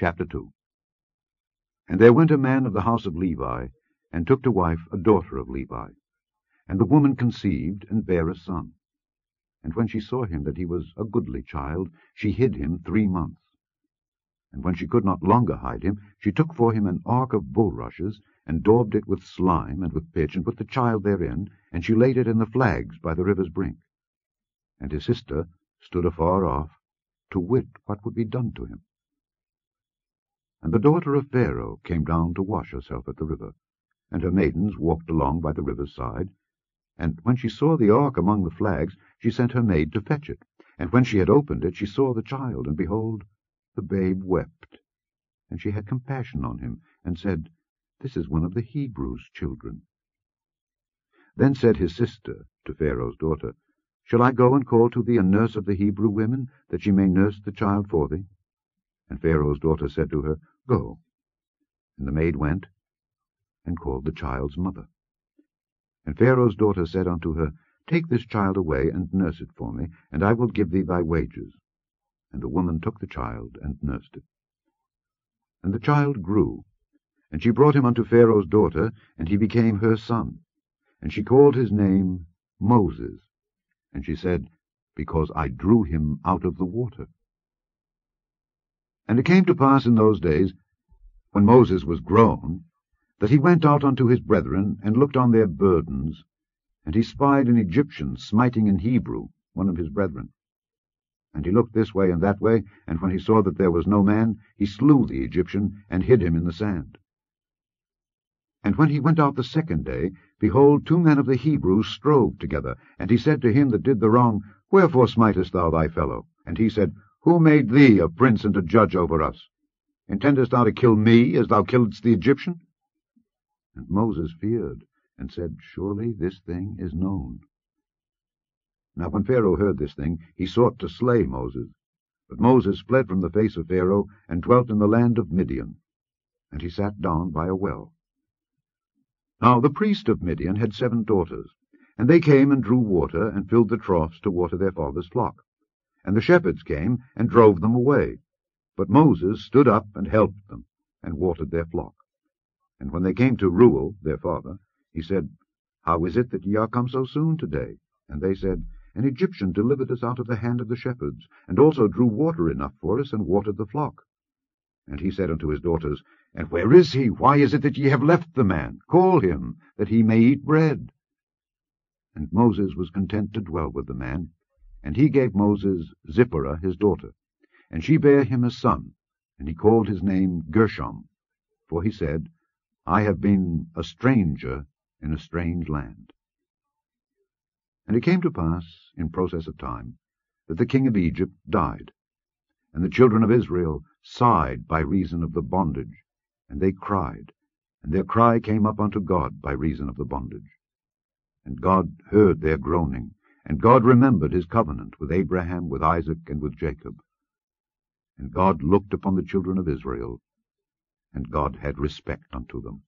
Chapter 2. And there went a man of the house of Levi, and took to wife a daughter of Levi. And the woman conceived, and bare a son. And when she saw him that he was a goodly child, she hid him 3 months. And when she could not longer hide him, she took for him an ark of bulrushes, and daubed it with slime and with pitch, and put the child therein, and she laid it in the flags by the river's brink. And his sister stood afar off, to wit what would be done to him. And the daughter of Pharaoh came down to wash herself at the river, and her maidens walked along by the river's side. And when she saw the ark among the flags, she sent her maid to fetch it. And when she had opened it, she saw the child, and behold, the babe wept. And she had compassion on him, and said, This is one of the Hebrews' children. Then said his sister to Pharaoh's daughter, Shall I go and call to thee a nurse of the Hebrew women, that she may nurse the child for thee? And Pharaoh's daughter said to her, Go. And the maid went, and called the child's mother. And Pharaoh's daughter said unto her, Take this child away, and nurse it for me, and I will give thee thy wages. And the woman took the child, and nursed it. And the child grew, and she brought him unto Pharaoh's daughter, and he became her son. And she called his name Moses. And she said, Because I drew him out of the water. And it came to pass in those days, when Moses was grown, that he went out unto his brethren, and looked on their burdens, and he spied an Egyptian smiting an Hebrew, one of his brethren. And he looked this way and that way, and when he saw that there was no man, he slew the Egyptian, and hid him in the sand. And when he went out the second day, behold, 2 men of the Hebrews strove together. And he said to him that did the wrong, Wherefore smitest thou thy fellow? And he said, Who made thee a prince and a judge over us? Intendest thou to kill me, as thou killedst the Egyptian? And Moses feared, and said, Surely this thing is known. Now when Pharaoh heard this thing, he sought to slay Moses. But Moses fled from the face of Pharaoh, and dwelt in the land of Midian. And he sat down by a well. Now the priest of Midian had 7 daughters, and they came and drew water, and filled the troughs to water their father's flock. And the shepherds came, and drove them away. But Moses stood up, and helped them, and watered their flock. And when they came to Reuel, their father, he said, How is it that ye are come so soon today? And they said, An Egyptian delivered us out of the hand of the shepherds, and also drew water enough for us, and watered the flock. And he said unto his daughters, And where is he? Why is it that ye have left the man? Call him, that he may eat bread. And Moses was content to dwell with the man, and he gave Moses Zipporah his daughter. And she bare him a son, and he called his name Gershom, for he said, I have been a stranger in a strange land. And it came to pass, in process of time, that the king of Egypt died. And the children of Israel sighed by reason of the bondage, and they cried, and their cry came up unto God by reason of the bondage. And God heard their groaning, and God remembered his covenant with Abraham, with Isaac, and with Jacob. And God looked upon the children of Israel, and God had respect unto them.